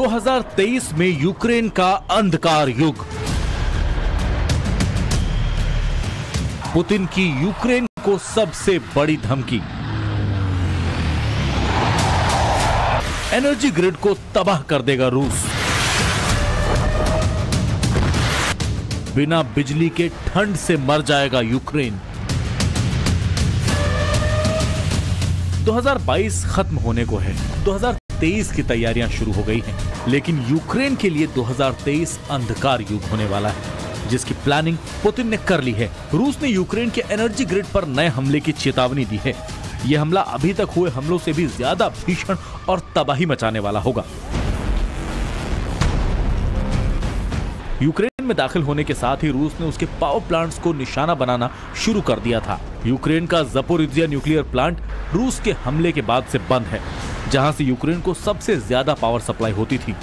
2023 में यूक्रेन का अंधकार युग। पुतिन की यूक्रेन को सबसे बड़ी धमकी। एनर्जी ग्रिड को तबाह कर देगा रूस। बिना बिजली के ठंड से मर जाएगा यूक्रेन। 2022 खत्म होने को है, 2023 की तैयारियां शुरू हो गई हैं, लेकिन यूक्रेन के लिए 2023 अंधकार युग होने वाला है, जिसकी प्लानिंग पुतिन ने कर ली है। रूस ने यूक्रेन के एनर्जी ग्रिड पर नए हमले की चेतावनी दी है। यह हमला अभी तक हुए हमलों से भी ज्यादा भीषण और तबाही मचाने वाला होगा। यूक्रेन में दाखिल होने के साथ ही रूस ने उसके पावर प्लांट्स को निशाना बनाना शुरू कर दिया था। यूक्रेन का ज़पोरिज़िया न्यूक्लियर प्लांट रूस के हमले के बाद से बंद है, जहां से यूक्रेन को सबसे ज्यादा पावर सप्लाई होती थी।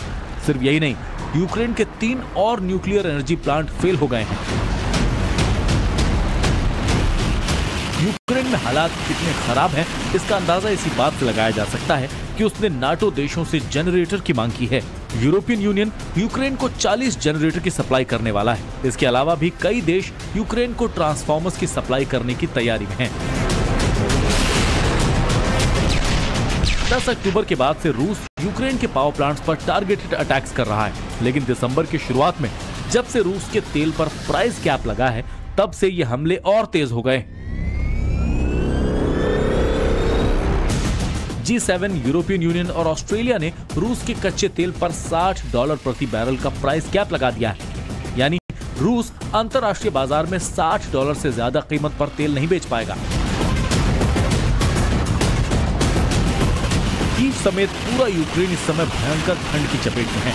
सिर्फ यही नहीं, यूक्रेन के 3 और न्यूक्लियर एनर्जी प्लांट फेल हो गए हैं। यूक्रेन में हालात कितने खराब हैं, इसका अंदाजा इसी बात से लगाया जा सकता है कि उसने नाटो देशों से जनरेटर की मांग की है। यूरोपियन यूनियन यूक्रेन को 40 जनरेटर की सप्लाई करने वाला है। इसके अलावा भी कई देश यूक्रेन को ट्रांसफार्मर्स की सप्लाई करने की तैयारी में हैं। 10 अक्टूबर के बाद से रूस यूक्रेन के पावर प्लांट्स पर टारगेटेड अटैक्स कर रहा है, लेकिन दिसंबर की शुरुआत में जब से रूस के तेल पर प्राइस कैप लगा है, तब से ये हमले और तेज हो गए। G7, यूरोपियन यूनियन और ऑस्ट्रेलिया ने रूस के कच्चे तेल पर $60 प्रति बैरल का प्राइस कैप लगा दिया है। यानी रूस अंतर्राष्ट्रीय बाजार में $60 से ज्यादा कीमत पर तेल नहीं बेच पाएगा। कीव समेत पूरा यूक्रेन इस समय भयंकर ठंड की चपेट में है।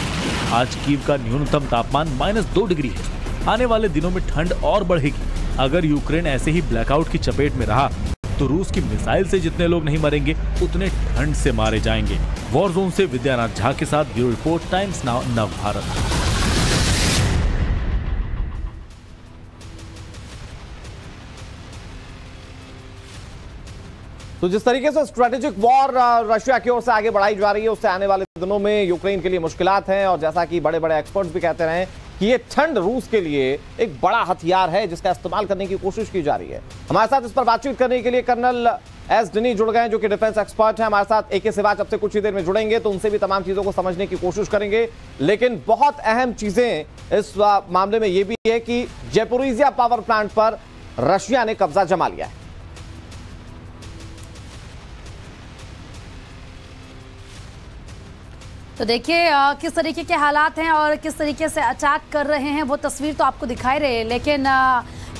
आज कीव का न्यूनतम तापमान -2 डिग्री है। आने वाले दिनों में ठंड और बढ़ेगी। अगर यूक्रेन ऐसे ही ब्लैकआउट की चपेट में रहा तो रूस की मिसाइल से जितने लोग नहीं मरेंगे, उतने ठंड से मारे जाएंगे। वॉर जोन से विद्यानाथ झा के साथ ब्यूरो रिपोर्ट, टाइम्स नाउ नव भारत। तो जिस तरीके से स्ट्रेटेजिक वॉर रशिया की ओर से आगे बढ़ाई जा रही है, उससे आने वाले दिनों में यूक्रेन के लिए मुश्किलात हैं। और जैसा कि बड़े बड़े एक्सपर्ट्स भी कहते रहे कि ये ठंड रूस के लिए एक बड़ा हथियार है, जिसका इस्तेमाल करने की कोशिश की जा रही है। हमारे साथ इस पर बातचीत करने के लिए कर्नल एस डिनी जुड़ गए हैं, जो कि डिफेंस एक्सपर्ट हैं। हमारे साथ AK सिवाच अब से कुछ ही देर में जुड़ेंगे, तो उनसे भी तमाम चीजों को समझने की कोशिश करेंगे। लेकिन बहुत अहम चीजें इस मामले में यह भी है कि ज़पोरिज़िया पावर प्लांट पर रशिया ने कब्जा जमा लिया है। तो देखिए किस तरीके के हालात हैं और किस तरीके से अटैक कर रहे हैं, वो तस्वीर तो आपको दिखाई रही है। लेकिन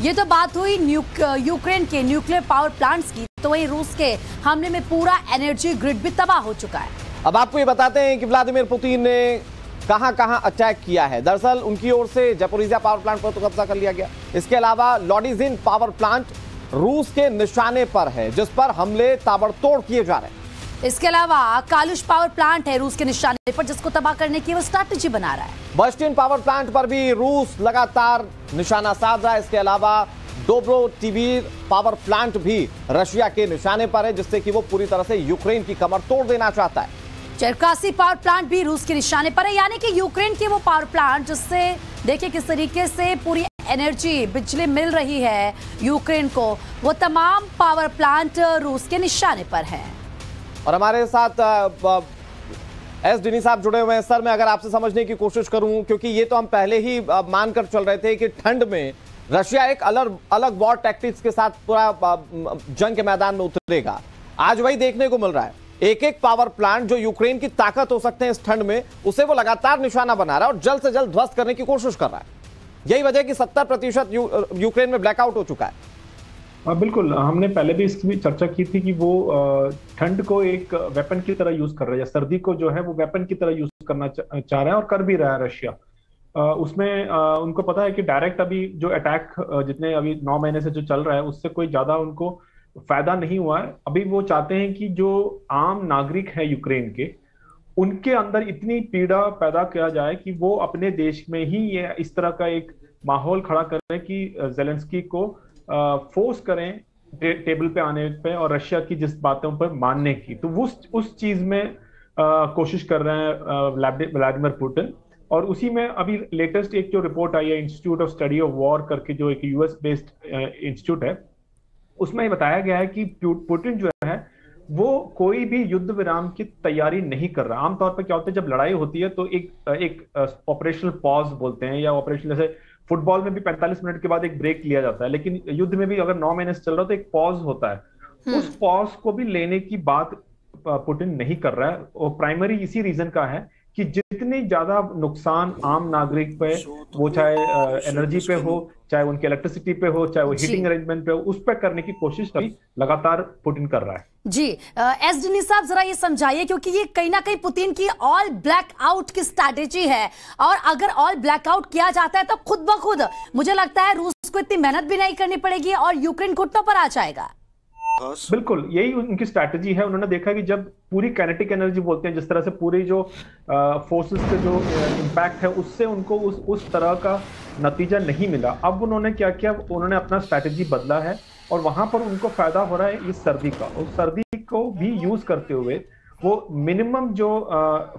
ये तो बात हुई यूक्रेन के न्यूक्लियर पावर प्लांट्स की, तो वहीं रूस के हमले में पूरा एनर्जी ग्रिड भी तबाह हो चुका है। अब आपको ये बताते हैं कि व्लादिमीर पुतिन ने कहां कहां अटैक किया है। दरअसल उनकी ओर से ज़पोरिज़िया पावर प्लांट पर तो कब्जा कर लिया गया। इसके अलावा लॉडिजिन पावर प्लांट रूस के निशाने पर है, जिस पर हमले ताबड़तोड़ किए जा रहे हैं। इसके अलावा कालुश पावर प्लांट है रूस के निशाने पर, जिसको तबाह करने की वो स्ट्रैटेजी बना रहा है। बस्टिन पावर प्लांट पर भी रूस लगातार निशाना साध रहा है। इसके अलावा डोब्रोटिवीर पावर प्लांट भी रशिया के निशाने पर है, जिससे कि वो पूरी तरह से यूक्रेन की कमर तोड़ देना चाहता है। चेरकासी पावर प्लांट भी रूस के निशाने पर है, यानी कि यूक्रेन के वो पावर प्लांट जिससे देखिए किस तरीके से पूरी एनर्जी बिजली मिल रही है यूक्रेन को, वो तमाम पावर प्लांट रूस के निशाने पर है। और हमारे साथ एस डिनी साहब जुड़े हुए हैं। सर, मैं अगर आपसे समझने की कोशिश करूं, क्योंकि ये तो हम पहले ही मानकर चल रहे थे कि ठंड में रशिया एक अलग वॉर टैक्टिक्स के साथ पूरा जंग के मैदान में उतरेगा। आज वही देखने को मिल रहा है। एक एक पावर प्लांट जो यूक्रेन की ताकत हो सकते हैं इस ठंड में, उसे वो लगातार निशाना बना रहा है और जल्द से जल्द ध्वस्त करने की कोशिश कर रहा है। यही वजह कि 70% यूक्रेन में ब्लैकआउट हो चुका है। बिल्कुल, हमने पहले भी इसकी चर्चा की थी कि वो ठंड को एक वेपन की तरह यूज कर रहा है, या सर्दी को जो है वो वेपन की तरह यूज करना चाह रहा है, और कर भी रहा है रशिया। उसमें उनको पता है कि डायरेक्ट अभी जो अटैक जितने अभी 9 महीने से जो चल रहा है, उससे कोई ज्यादा उनको फायदा नहीं हुआ है। अभी वो चाहते हैं कि जो आम नागरिक है यूक्रेन के, उनके अंदर इतनी पीड़ा पैदा किया जाए कि वो अपने देश में ही ये इस तरह का एक माहौल खड़ा करें कि ज़ेलेंस्की को फोर्स करें टेबल पे आने पे और रशिया की जिस बातों पर मानने की। तो उस चीज में कोशिश कर रहे हैं व्लादिमीर पुतिन। और उसी में अभी लेटेस्ट एक जो रिपोर्ट आई है institute of study of war करके, जो एक यूएस बेस्ड इंस्टीट्यूट है, उसमें ये बताया गया है कि पुतिन जो है वो कोई भी युद्ध विराम की तैयारी नहीं कर रहा। आमतौर पर क्या होता है, जब लड़ाई होती है तो एक ऑपरेशनल पॉज बोलते हैं, या ऑपरेशन, जैसे फुटबॉल में भी 45 मिनट के बाद एक ब्रेक लिया जाता है, लेकिन युद्ध में भी अगर 9 महीने से चल रहा हो तो एक पॉज होता है। उस पॉज को भी लेने की बात पुतिन नहीं कर रहा है। और प्राइमरी इसी रीजन का है कि जितनी ज्यादा नुकसान आम नागरिक पे, वो चाहे एनर्जी पे हो, चाहे उनके इलेक्ट्रिसिटी पे हो, चाहे वो हीटिंग अरेंजमेंट पे हो, उस पर करने की कोशिश लगातार पुतिन कर रहा है। जी एस डिनी साहब, जरा ये समझाइए, क्योंकि ये कहीं ना कहीं पुतिन की ऑल ब्लैक आउट की स्ट्रैटेजी है, और अगर ऑल ब्लैक आउट किया जाता है तो खुद ब खुद मुझे लगता है रूस को इतनी मेहनत भी नहीं करनी पड़ेगी और यूक्रेन घुटनों पर आ जाएगा। बिल्कुल यही उनकी स्ट्रैटेजी है। उन्होंने देखा कि जब पूरी काइनेटिक एनर्जी बोलते हैं, जिस तरह से पूरी जो फोर्सेस के जो इम्पैक्ट है, उससे उनको उस तरह का नतीजा नहीं मिला। अब उन्होंने क्या किया, उन्होंने अपना स्ट्रैटेजी बदला है, और वहां पर उनको फायदा हो रहा है इस सर्दी का। उस सर्दी को भी यूज करते हुए वो मिनिमम जो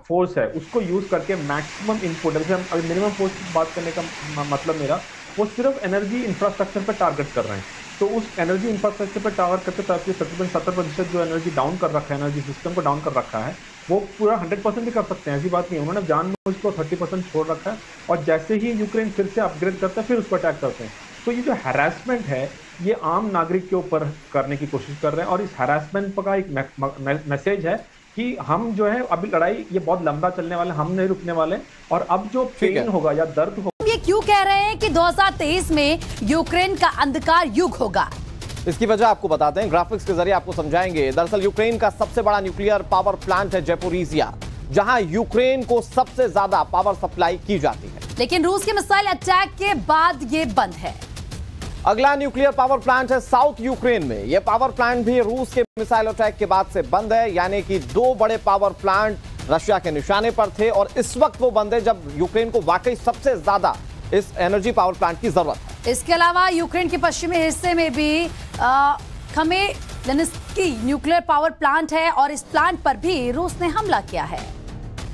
फोर्स है उसको यूज करके मैक्सिमम इनपुट, जैसे हम मिनिमम फोर्स की बात करने का मतलब मेरा, वो सिर्फ एनर्जी इंफ्रास्ट्रक्चर पर टारगेट कर रहे हैं। तो उस एनर्जी इंफ्रास्ट्रक्चर पर टावर करते तक 70% जो एनर्जी डाउन कर रखा है, एनर्जी सिस्टम को डाउन कर रखा है, वो पूरा 100% भी कर सकते हैं, ऐसी बात नहीं है। उन्होंने जानबूझ को 30% छोड़ रखा है, और जैसे ही यूक्रेन फिर से अपग्रेड करता है फिर उस पर अटैक करते हैं। तो ये जो हैरेसमेंट है ये आम नागरिक के ऊपर करने की कोशिश कर रहे हैं, और इस हैरेसमेंट का एक मैसेज है कि हम जो है अभी लड़ाई ये बहुत लंबा चलने वाला, हम नहीं रुकने वाले, और अब जो पेन होगा या दर्द होगा। ये क्यों कह रहे हैं कि 2023 में यूक्रेन का अंधकार युग होगा? इसकी वजह आपको बताते हैं, ग्राफिक्स के जरिए आपको समझाएंगे। दरअसल यूक्रेन का सबसे बड़ा न्यूक्लियर पावर प्लांट है ज़ैपोरिज़िया, जहां यूक्रेन को सबसे ज्यादा पावर सप्लाई की जाती है, लेकिन रूस के मिसाइल अटैक के बाद ये बंद है। अगला न्यूक्लियर पावर प्लांट है साउथ यूक्रेन में। यह पावर प्लांट भी रूस के मिसाइल अटैक के बाद से बंद है, यानी कि 2 बड़े पावर प्लांट रशिया के निशाने पर थे, और इस वक्त वो बंद है जब यूक्रेन को वाकई सबसे ज्यादा इस एनर्जी पावर प्लांट की जरूरत है। इसके अलावा यूक्रेन के पश्चिमी हिस्से में भी खमेलनिस्की न्यूक्लियर पावर प्लांट है, और इस प्लांट पर भी रूस ने हमला किया है।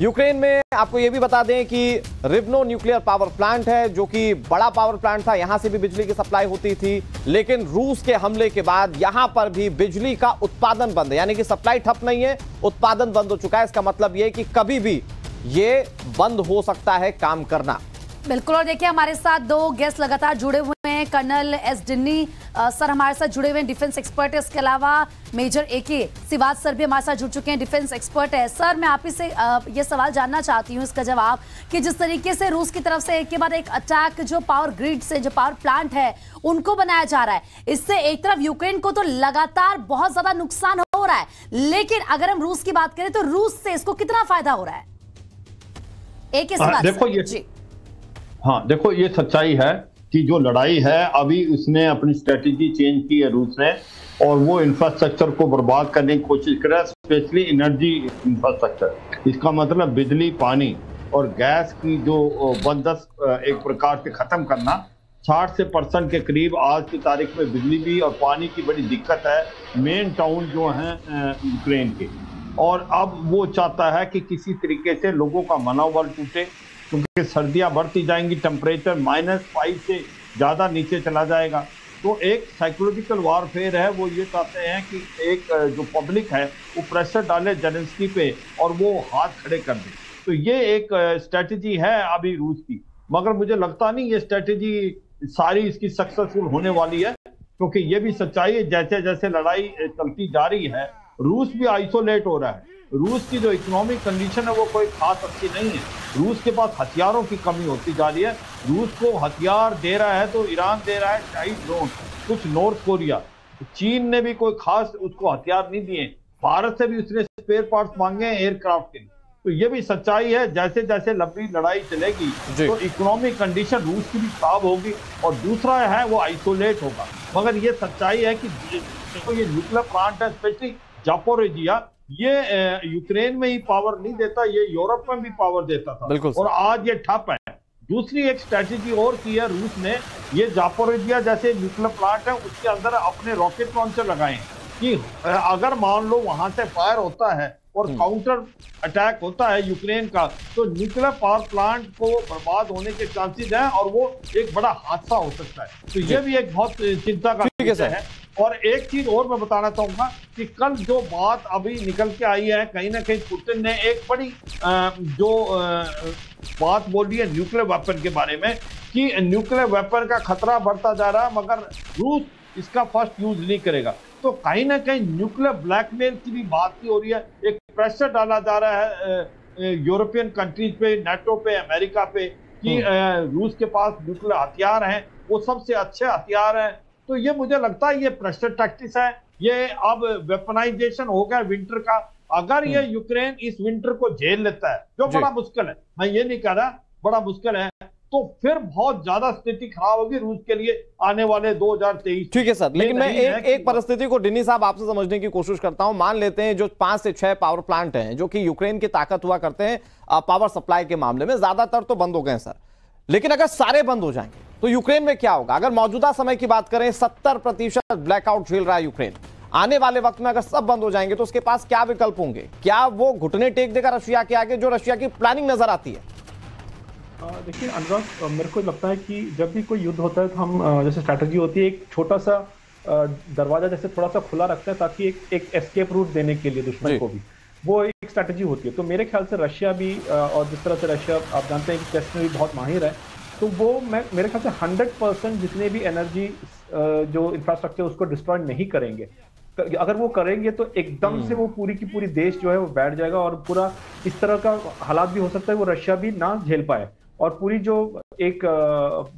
यूक्रेन में आपको यह भी बता दें कि रिवनो न्यूक्लियर पावर प्लांट है, जो कि बड़ा पावर प्लांट था, यहां से भी बिजली की सप्लाई होती थी, लेकिन रूस के हमले के बाद यहां पर भी बिजली का उत्पादन बंद है, यानी कि सप्लाई ठप नहीं है, उत्पादन बंद हो चुका है। इसका मतलब यह कि कभी भी ये बंद हो सकता है काम करना। बिल्कुल, और देखिए हमारे साथ 2 गेस्ट लगातार जुड़े हुए हैं। कर्नल एस डिन्नी सर हमारे साथ जुड़े हुए हैं, डिफेंस एक्सपर्ट है। इसके अलावा मेजर AK सिवाज सर भी हमारे साथ जुड़ चुके हैं, डिफेंस एक्सपर्ट है। सर मैं आप ही से ये सवाल जानना चाहती हूँ, इसका जवाब, कि जिस तरीके से रूस की तरफ से एक के बाद एक अटैक जो पावर ग्रिड से, जो पावर प्लांट है उनको बनाया जा रहा है, इससे एक तरफ यूक्रेन को तो लगातार बहुत ज्यादा नुकसान हो रहा है, लेकिन अगर हम रूस की बात करें तो रूस से इसको कितना फायदा हो रहा है? AK सिवाज देखो ये हाँ, देखो ये सच्चाई है कि जो लड़ाई है अभी उसने अपनी स्ट्रेटेजी चेंज की है रूस ने, और वो इंफ्रास्ट्रक्चर को बर्बाद करने की कोशिश कर रहा है, स्पेशली एनर्जी इंफ्रास्ट्रक्चर। इसका मतलब बिजली, पानी और गैस की जो बंदोबस्त एक प्रकार से खत्म करना। 60% के करीब आज की तारीख में बिजली भी और पानी की बड़ी दिक्कत है मेन टाउन जो है यूक्रेन के, और अब वो चाहता है कि किसी तरीके से लोगों का मनोबल टूटे, क्योंकि सर्दियां बढ़ती जाएंगी, टेम्परेचर -5 से ज़्यादा नीचे चला जाएगा। तो एक साइकोलॉजिकल वारफेयर है, वो ये चाहते हैं कि एक जो पब्लिक है वो प्रेशर डाले जेलेंस्की पे और वो हाथ खड़े कर दे। तो ये एक स्ट्रेटजी है अभी रूस की, मगर मुझे लगता नहीं ये स्ट्रेटजी सारी इसकी सक्सेसफुल होने वाली है, क्योंकि ये भी सच्चाई है जैसे जैसे लड़ाई चलती जा रही है रूस भी आइसोलेट हो रहा है। रूस की जो इकोनॉमिक कंडीशन है वो कोई खास अच्छी नहीं है। रूस के पास हथियारों की कमी होती जा रही है। रूस को हथियार दे रहा है तो ईरान दे रहा है, शायद ड्रोन, कुछ नॉर्थ कोरिया, चीन ने भी कोई खास उसको हथियार नहीं दिए। भारत से भी उसने स्पेयर पार्ट्स मांगे हैं एयरक्राफ्ट के लिए। तो ये भी सच्चाई है, जैसे जैसे लंबी लड़ाई चलेगी तो इकोनॉमिक कंडीशन रूस की भी खराब होगी, और दूसरा है वो आइसोलेट होगा। मगर ये सच्चाई है कि तो ये न्यूक्लियर प्लांट है, स्पेशली ज़ैपोरिज़िया, ये यूक्रेन में ही पावर नहीं देता, ये यूरोप में भी पावर देता था, और आज ये ठप है। दूसरी एक स्ट्रेटेजी और की है रूस ने, ये ज़ैपोरिज़िया जैसे न्यूक्लियर प्लांट है उसके अंदर अपने रॉकेट लॉन्चर लगाए हैं, कि अगर मान लो वहां से फायर होता है और काउंटर अटैक होता है यूक्रेन का, तो न्यूक्लियर पावर प्लांट को बर्बाद होने के चांसेस हैं और वो एक बड़ा हादसा हो सकता है। तो ये भी एक बहुत चिंता का विषय है। और एक चीज और मैं बताना चाहूंगा कि कल जो बात अभी निकल के आई है, कहीं ना कहीं पुतिन ने एक बड़ी बात बोली है न्यूक्लियर वेपन के बारे में, कि न्यूक्लियर वेपन का खतरा बढ़ता जा रहा है मगर रूस इसका फर्स्ट यूज नहीं करेगा। तो कहीं ना कहीं न्यूक्लियर ब्लैकमेल की भी बात हो रही है, एक प्रेशर डाला जा रहा है यूरोपियन कंट्रीज पे, नाटो पे, अमेरिका पे, कि रूस के पास न्यूक्लियर हथियार हैं, वो सबसे अच्छे हथियार हैं। तो ये मुझे लगता है ये प्रेशर टैक्टिक्स है, ये अब वेपनाइजेशन हो गया विंटर का। अगर ये यूक्रेन इस विंटर को झेल लेता है, जो बड़ा मुश्किल है, मैं ये नहीं कह रहा बड़ा मुश्किल है, तो फिर बहुत ज्यादा स्थिति खराब होगी रूस के लिए आने वाले 2023। ठीक है सर, लेकिन मैं एक परिस्थिति को डिनी साहब आपसे समझने की कोशिश करता हूं। मान लेते हैं जो 5 से 6 पावर प्लांट हैं जो कि यूक्रेन की ताकत हुआ करते हैं पावर सप्लाई के मामले में, ज्यादातर तो बंद हो गए सर, लेकिन अगर सारे बंद हो जाएंगे तो यूक्रेन में क्या होगा? अगर मौजूदा समय की बात करें 70% ब्लैकआउट झेल रहा है यूक्रेन, आने वाले वक्त में अगर सब बंद हो जाएंगे तो उसके पास क्या विकल्प होंगे? क्या वो घुटने टेक देगा रशिया के आगे, जो रशिया की प्लानिंग नजर आती है? देखिए अनुराग, मेरे को लगता है कि जब भी कोई युद्ध होता है तो हम जैसे स्ट्रैटेजी होती है, एक छोटा सा दरवाजा जैसे थोड़ा सा खुला रखते हैं ताकि एक एस्केप रूट देने के लिए दुश्मन को भी, वो एक स्ट्रैटेजी होती है। तो मेरे ख्याल से रशिया भी, और जिस तरह से रशिया आप जानते हैं कि टेस्ट में भी बहुत माहिर है, तो वो मेरे ख्याल से 100% जितने भी एनर्जी जो इंफ्रास्ट्रक्चर उसको डिस्ट्रॉय नहीं करेंगे। अगर वो करेंगे तो एकदम से वो पूरी की पूरी देश जो है वो बैठ जाएगा और पूरा इस तरह का हालात भी हो सकता है वो रशिया भी ना झेल पाए। और पूरी जो एक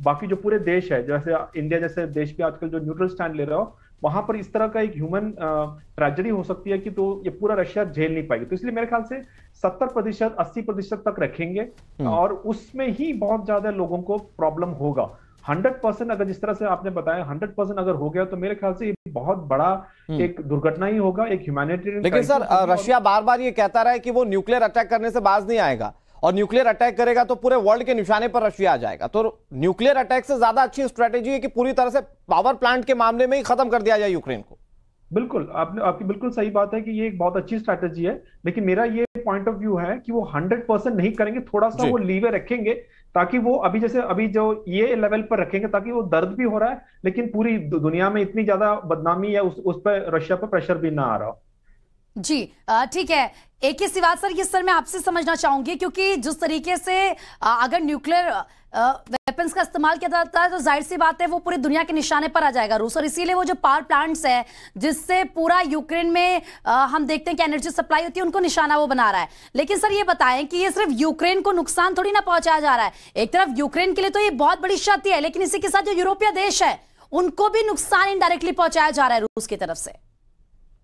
बाकी जो पूरे देश है, जैसे इंडिया जैसे देश भी आजकल जो न्यूट्रल स्टैंड ले रहा हो, वहां पर इस तरह का एक ह्यूमन ट्रेजेडी हो सकती है कि तो ये पूरा रशिया झेल नहीं पाएगी। तो इसलिए मेरे ख्याल से 70% 80% तक रखेंगे और उसमें ही बहुत ज्यादा लोगों को प्रॉब्लम होगा। 100% अगर जिस तरह से आपने बताया 100% अगर हो गया तो मेरे ख्याल से ये बहुत बड़ा एक दुर्घटना ही होगा, एक ह्यूमैनिटेरियन। लेकिन सर रशिया बार बार ये कहता रहा है कि वो न्यूक्लियर अटैक करने से बाज नहीं आएगा, और न्यूक्लियर अटैक करेगा तो पूरे वर्ल्ड के निशाने पर रशिया आ जाएगा। तो न्यूक्लियर अटैक से ज्यादा अच्छी स्ट्रेटेजी है कि पूरी तरह से पावर प्लांट के मामले में ही खत्म कर दिया जाए यूक्रेन को। बिल्कुल, आपकी बिल्कुल सही बात है कि ये एक बहुत अच्छी स्ट्रैटेजी है, लेकिन मेरा ये पॉइंट ऑफ व्यू है कि वो 100% नहीं करेंगे, थोड़ा सा वो लीवर रखेंगे ताकि वो अभी जो ये लेवल पर रखेंगे ताकि वो दर्द भी हो रहा है लेकिन पूरी दुनिया में इतनी ज्यादा बदनामी है उस पर रशिया पर प्रेशर भी ना आ रहा। जी ठीक है, एक ही सी बात सर, ये सर मैं आपसे समझना चाहूंगी, क्योंकि जिस तरीके से अगर न्यूक्लियर वेपन्स का इस्तेमाल किया जाता है तो जाहिर सी बात है वो पूरी दुनिया के निशाने पर आ जाएगा रूस, और इसीलिए वो जो पावर प्लांट्स है जिससे पूरा यूक्रेन में हम देखते हैं कि एनर्जी सप्लाई होती है, उनको निशाना वो बना रहा है। लेकिन सर ये बताएं कि ये सिर्फ यूक्रेन को नुकसान थोड़ी ना पहुंचाया जा रहा है, एक तरफ यूक्रेन के लिए तो ये बहुत बड़ी क्षति है, लेकिन इसी के साथ जो यूरोपीय देश है उनको भी नुकसान इनडायरेक्टली पहुंचाया जा रहा है रूस की तरफ से।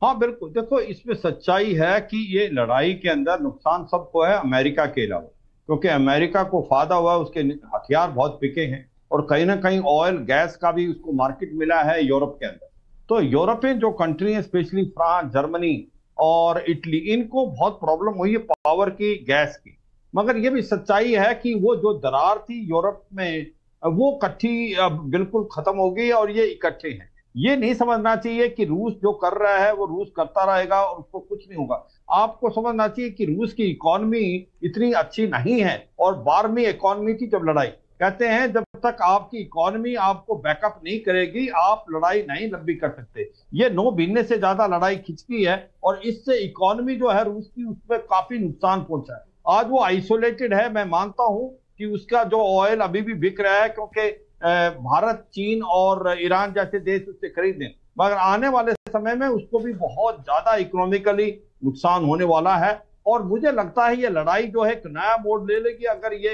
हाँ बिल्कुल, देखो इसमें सच्चाई है कि ये लड़ाई के अंदर नुकसान सबको है अमेरिका के अलावा, क्योंकि अमेरिका को फायदा हुआ, उसके हथियार बहुत बिके हैं और कहीं ना कहीं ऑयल गैस का भी उसको मार्केट मिला है यूरोप के अंदर। तो यूरोपियन जो कंट्री है, स्पेशली फ्रांस, जर्मनी और इटली, इनको बहुत प्रॉब्लम हुई है पावर की, गैस की। मगर ये भी सच्चाई है कि वो जो दरार थी यूरोप में वो इकट्ठी अब बिल्कुल खत्म हो गई और ये इकट्ठे हैं। ये नहीं समझना चाहिए कि रूस जो कर रहा है वो रूस करता रहेगा और उसको कुछ नहीं होगा। आपको समझना चाहिए कि रूस की इकोनॉमी इतनी अच्छी नहीं है और 12वीं इकोनॉमी थी जब लड़ाई। कहते हैं जब तक आपकी इकोनॉमी आपको बैकअप नहीं करेगी आप लड़ाई नहीं लंबी कर सकते। ये 9 महीने से ज्यादा लड़ाई खिंचती है और इससे इकोनॉमी जो है रूस की, उसमें काफी नुकसान पहुंचा है। आज वो आइसोलेटेड है, मैं मानता हूं कि उसका जो ऑयल अभी भी बिक रहा है क्योंकि भारत, चीन और ईरान जैसे देश उससे खरीदें, मगर आने वाले समय में उसको भी बहुत ज्यादा इकोनॉमिकली नुकसान होने वाला है। और मुझे लगता है ये लड़ाई जो है एक नया मोड़ ले लेगी अगर ये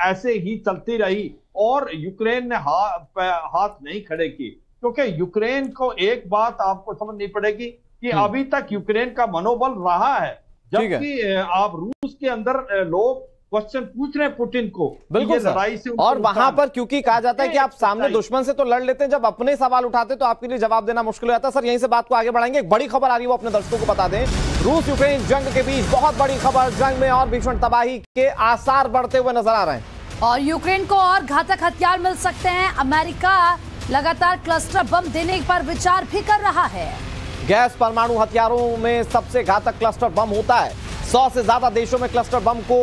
ऐसे ही चलती रही और यूक्रेन ने हाथ नहीं खड़े किए, क्योंकि यूक्रेन को एक बात आपको समझनी पड़ेगी कि अभी तक यूक्रेन का मनोबल रहा है, जबकि आप रूस के अंदर लोग क्वेश्चन पूछ रहे हैं पुतिन को। बिल्कुल लड़ाई से और वहां पर क्योंकि कहा जाता है कि आप सामने दुश्मन से तो लड़ लेते हैं, जब अपने सवाल उठाते तो आपके लिए जवाब देना मुश्किल हो जाता है। सर यहीं से बात को आगे बढ़ाएंगे, एक बड़ी खबर आ रही है वो अपने दर्शकों को बता दें। रूस यूक्रेन जंग के बीच बहुत बड़ी खबर, जंग में और भीषण तबाही के आसार बढ़ते हुए नजर आ रहे हैं और यूक्रेन को और घातक हथियार मिल सकते हैं। अमेरिका लगातार क्लस्टर बम देने पर विचार भी कर रहा है। गैस परमाणु हथियारों में सबसे घातक क्लस्टर बम होता है। 100 से ज्यादा देशों में क्लस्टर बम को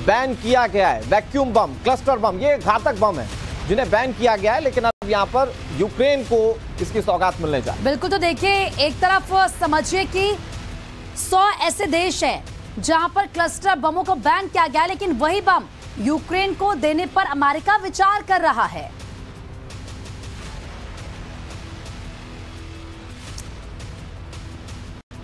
बैन किया गया है। वैक्यूम बम, क्लस्टर बम, ये घातक बम है जिन्हें बैन किया गया है, लेकिन अब यहां पर यूक्रेन को इसकी सौगात मिलने जा। बिल्कुल, तो देखिए एक तरफ समझिए कि 100 ऐसे देश हैं जहां पर क्लस्टर बमों को बैन किया गया, लेकिन वही बम यूक्रेन को देने पर अमेरिका विचार कर रहा है।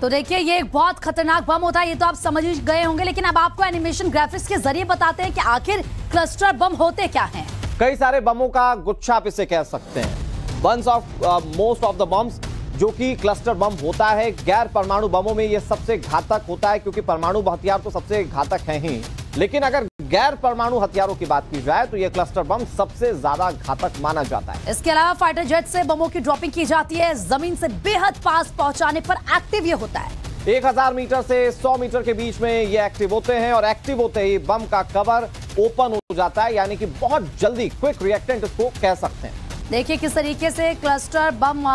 तो देखिए ये एक बहुत खतरनाक बम होता है, ये तो आप समझ ही गए होंगे, लेकिन अब आपको एनिमेशन ग्राफिक्स के जरिए बताते हैं कि आखिर क्लस्टर बम होते क्या हैं। कई सारे बमों का गुच्छा आप इसे कह सकते हैं। बंस of most of the bombs जो कि क्लस्टर बम होता है। गैर परमाणु बमों में यह सबसे घातक होता है, क्योंकि परमाणु हथियार तो सबसे घातक हैं ही, लेकिन अगर गैर परमाणु हथियारों की बात की जाए तो यह क्लस्टर बम सबसे ज्यादा घातक माना जाता है। इसके अलावा फाइटर जेट से बमों की ड्रॉपिंग की जाती है, जमीन से बेहद पास पहुंचाने पर एक्टिव ये होता है। 1000 मीटर से 100 मीटर के बीच में ये एक्टिव होते हैं, और एक्टिव होते ही बम का कवर ओपन हो जाता है, यानी कि बहुत जल्दी क्विक रिएक्टेंट इसको कह सकते हैं। देखिए किस तरीके से क्लस्टर बम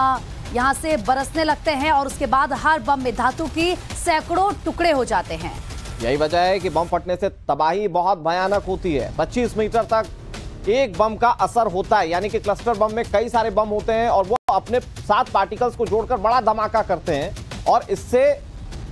यहां से बरसने लगते हैं, और उसके बाद हर बम में धातु की सैकड़ों टुकड़े हो जाते हैं। यही वजह है कि बम फटने से तबाही बहुत भयानक होती है। 25 मीटर तक एक बम का असर होता है, यानी कि क्लस्टर बम में कई सारे बम होते हैं और वो अपने साथ पार्टिकल्स को जोड़कर बड़ा धमाका करते हैं, और इससे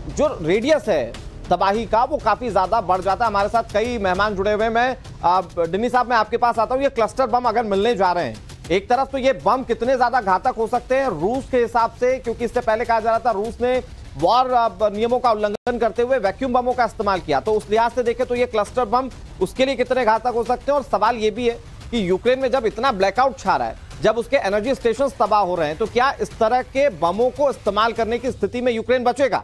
जो रेडियस है तबाही का वो काफी ज्यादा बढ़ जाता है। हमारे साथ कई मेहमान जुड़े हुए हैं। मैं डिनी साहब, मैं आपके पास आता हूं। ये क्लस्टर बम अगर मिलने जा रहे हैं, एक तरफ तो ये बम कितने ज्यादा घातक हो सकते हैं रूस के हिसाब से, क्योंकि इससे पहले कहा जा रहा था रूस ने वॉर नियमों का उल्लंघन करते हुए वैक्यूम बमों का इस्तेमाल किया, तो उस लिहाज से देखें तो ये क्लस्टर बम उसके लिए कितने घातक हो सकते हैं। और सवाल ये भी है कि यूक्रेन में जब इतना ब्लैकआउट छा रहा है, जब उसके एनर्जी स्टेशन तबाह हो रहे हैं, तो क्या इस तरह के बमों को इस्तेमाल करने की स्थिति में यूक्रेन बचेगा?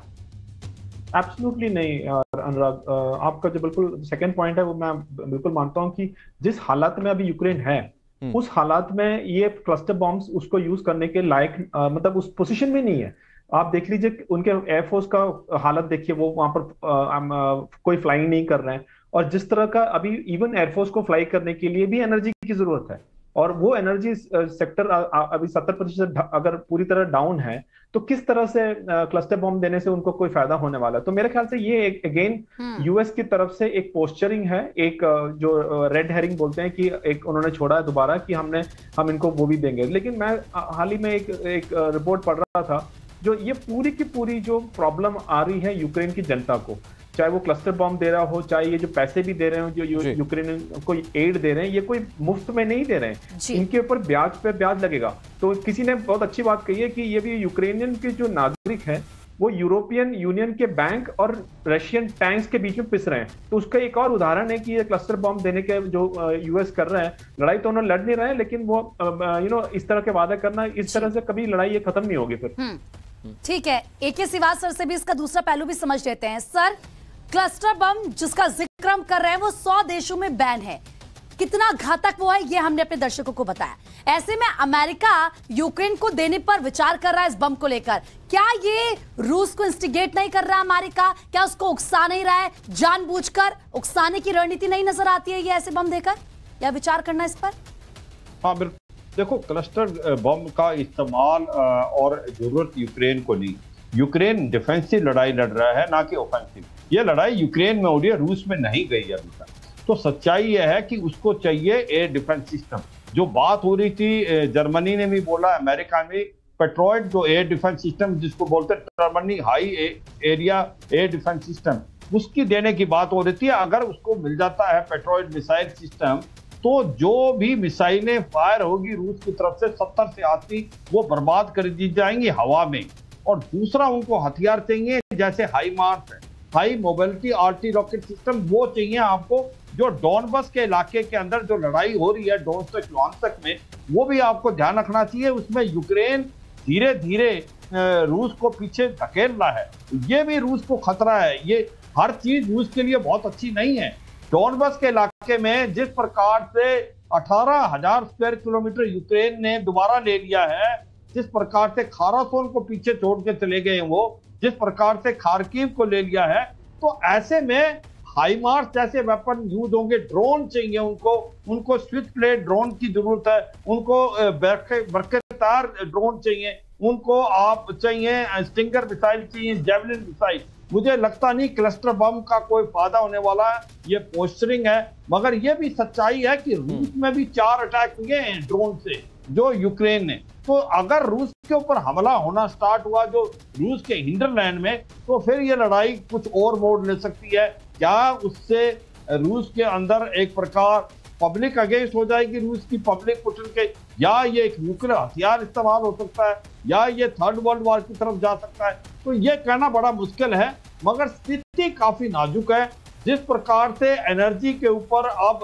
एब्सोल्युटली नहीं अनुराग, आपका जो बिल्कुल सेकंड पॉइंट है वो मैं बिल्कुल मानता हूं कि जिस हालात में अभी यूक्रेन है, उस हालात में ये क्लस्टर बॉम्ब्स उसको यूज करने के लायक मतलब उस पोजीशन में नहीं है। आप देख लीजिए उनके एयरफोर्स का हालत देखिए, वो वहां पर कोई फ्लाइंग नहीं कर रहे हैं, और जिस तरह का अभी इवन एयरफोर्स को फ्लाई करने के लिए भी एनर्जी की जरूरत है, और वो एनर्जी सेक्टर अभी 70% अगर पूरी तरह डाउन है, तो किस तरह से क्लस्टर बॉम्ब देने से उनको कोई फायदा होने वाला है? तो मेरे ख्याल से ये अगेन यूएस की तरफ से एक पोस्चरिंग है, एक जो रेड हेरिंग बोलते हैं कि एक उन्होंने छोड़ा है दोबारा कि हम इनको वो भी देंगे। लेकिन मैं हाल ही में एक रिपोर्ट पढ़ रहा था, जो ये पूरी की पूरी जो प्रॉब्लम आ रही है यूक्रेन की जनता को, चाहे वो क्लस्टर बॉम्ब दे रहा हो, चाहे ये जो पैसे भी दे रहे हो, जो यूक्रेन को एड दे रहे हैं, ये कोई मुफ्त में नहीं दे रहे हैं, इनके ऊपर ब्याज पे ब्याज लगेगा। तो किसी ने बहुत अच्छी बात कही है कि ये भी यूक्रेनियन के जो नागरिक हैं वो यूरोपियन यूनियन के बैंक और रशियन टैंक्स के बीच में पिस रहे हैं। तो उसका एक और उदाहरण है कि ये क्लस्टर बॉम्ब देने के जो यूएस कर रहे हैं, लड़ाई तो उन्होंने लड़ नहीं रहे हैं, लेकिन वो इस तरह के वादा करना, इस तरह से कभी लड़ाई ये खत्म नहीं होगी फिर। ठीक है, AK सिवाज सर से भी इसका दूसरा पहलू भी समझ लेते हैं। सर, क्लस्टर बम जिसका जिक्र हम कर रहे हैं वो 100 देशों में बैन है, कितना घातक वो है ये हमने अपने दर्शकों को बताया। ऐसे में अमेरिका यूक्रेन को देने पर विचार कर रहा है इस बम को लेकर, क्या ये रूस को इंस्टिगेट नहीं कर रहा अमेरिका? क्या उसको उकसा नहीं रहा है? जानबूझकर उकसाने की रणनीति नहीं नजर आती है ये ऐसे बम देकर, या विचार करना इस पर? हाँ बिल्कुल, देखो क्लस्टर बम का इस्तेमाल और जरूरत यूक्रेन को नहीं। यूक्रेन डिफेंसिव लड़ाई लड़ रहा है, ना कि ऑफेंसिव। ये लड़ाई यूक्रेन में हो रही है, रूस में नहीं गई अभी तक। तो सच्चाई यह है कि उसको चाहिए एयर डिफेंस सिस्टम। जो बात हो रही थी, जर्मनी ने भी बोला, अमेरिका में पेट्रोइड जो एयर डिफेंस सिस्टम जिसको बोलते हैं Germany high area air defence system, उसकी देने की बात हो रही थी। अगर उसको मिल जाता है पेट्रोइड मिसाइल सिस्टम, तो जो भी मिसाइलें फायर होगी रूस की तरफ से 70 से 80 वो बर्बाद कर दी जाएंगी हवा में। और दूसरा उनको हथियार चाहिए जैसे हाई मार्स है, high mobility arty rocket system, वो चाहिए आपको। जो डॉनबस के इलाके के अंदर जो लड़ाई हो रही है डोनेत्स्क लुहांस्क में, वो भी आपको ध्यान रखना चाहिए। उसमें यूक्रेन धीरे धीरे रूस को पीछे धकेल रहा है, ये भी रूस को खतरा है। ये हर चीज रूस के लिए बहुत अच्छी नहीं है। डॉनबस के इलाके में जिस प्रकार से 18,000 स्क्वायर किलोमीटर यूक्रेन ने दोबारा ले लिया है, जिस प्रकार से खारासोन को पीछे छोड़ के चले गए वो, जिस प्रकार से खार्किव को ले लिया है, तो ऐसे में हाइमार्स जैसे वेपन यूज होंगे। ड्रोन चाहिए उनको स्विफ्ट प्लेट ड्रोन की जरूरत है, उनको बरकर तैयार ड्रोन चाहिए, उनको आप चाहिए स्टिंगर मिसाइल चाहिए, जेवलिन मिसाइल। मुझे लगता नहीं क्लस्टर बम का कोई फायदा होने वाला है, ये पोस्टरिंग है। मगर ये भी सच्चाई है कि रूस में भी 4 अटैक हुए हैं ड्रोन से, जो यूक्रेन ने। तो अगर रूस के ऊपर हमला होना स्टार्ट हुआ जो रूस के हिंडरलैंड में, तो फिर ये लड़ाई कुछ और मोड़ ले सकती है। क्या उससे रूस के अंदर एक प्रकार पब्लिक अगेंस्ट हो जाएगी, रूस की पब्लिक पुटिन के, या ये एक न्यूक्लियर हथियार इस्तेमाल हो सकता है, या ये थर्ड वर्ल्ड वॉर की तरफ जा सकता है। तो ये कहना बड़ा मुश्किल है, मगर स्थिति काफी नाजुक है। जिस प्रकार से एनर्जी के ऊपर अब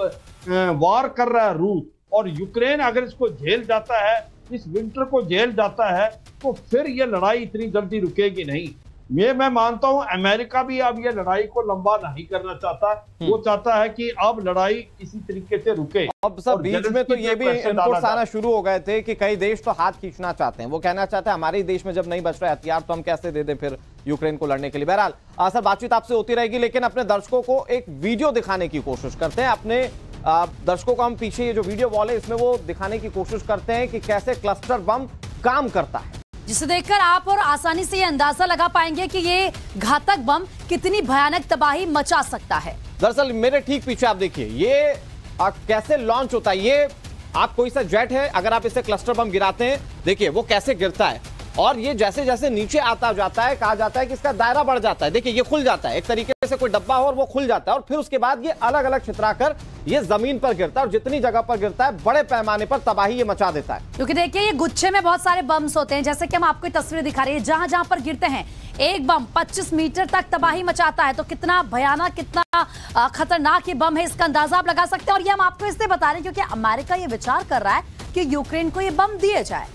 वार कर रहा है रूस, और यूक्रेन अगर इसको झेल जाता है, इस विंटर को झेल जाता है, तो फिर ये लड़ाई इतनी जल्दी रुकेगी नहीं। ये मैं मानता हूं अमेरिका भी अब ये लड़ाई को लंबा नहीं करना चाहता, वो चाहता है कि अब लड़ाई इसी तरीके से रुके। अब सब बीच में तो ये भी इनपुट्स आना शुरू हो गए थे कि कई देश तो हाथ खींचना चाहते हैं, वो कहना चाहते हैं हमारे देश में जब नहीं बच रहे हथियार तो हम कैसे दे दें फिर यूक्रेन को लड़ने के लिए। बहरहाल सर, बातचीत आपसे होती रहेगी, लेकिन अपने दर्शकों को एक वीडियो दिखाने की कोशिश करते हैं। अपने दर्शकों को हम पीछे ये जो वीडियो वॉल है इसमें वो दिखाने की कोशिश करते हैं कि कैसे क्लस्टर बम काम करता है, जिसे देखकर आप और आसानी से ये अंदाजा लगा पाएंगे कि ये घातक बम कितनी भयानक तबाही मचा सकता है। दरअसल मेरे ठीक पीछे आप देखिए ये कैसे लॉन्च होता है। ये आप कोई सा जेट है, अगर आप इसे क्लस्टर बम गिराते हैं, देखिए वो कैसे गिरता है, और ये जैसे जैसे नीचे आता जाता है, कहा जाता है कि इसका दायरा बढ़ जाता है। देखिए ये खुल जाता है, एक तरीके से कोई डब्बा हो और वो खुल जाता है, और फिर उसके बाद ये अलग अलग छितराकर ये जमीन पर गिरता है, और जितनी जगह पर गिरता है बड़े पैमाने पर तबाही ये मचा देता है। क्योंकि देखिए ये गुच्छे में बहुत सारे बम्स होते हैं, जैसे कि हम आपको तस्वीर दिखा रहे हैं, जहां जहां पर गिरते हैं एक बम 25 मीटर तक तबाही मचाता है। तो कितना भयानक, कितना खतरनाक ये बम है, इसका अंदाजा आप लगा सकते हैं। और ये हम आपको इसलिए बता रहे हैं क्योंकि अमेरिका ये विचार कर रहा है कि यूक्रेन को ये बम दिए जाए,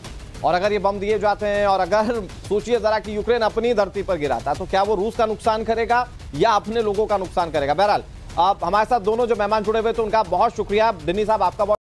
और अगर ये बम दिए जाते हैं, और अगर सोचिए जरा कि यूक्रेन अपनी धरती पर गिराता, तो क्या वो रूस का नुकसान करेगा या अपने लोगों का नुकसान करेगा। बहरहाल आप हमारे साथ दोनों जो मेहमान जुड़े हुए थे उनका बहुत शुक्रिया। दिनी साहब आपका बहुत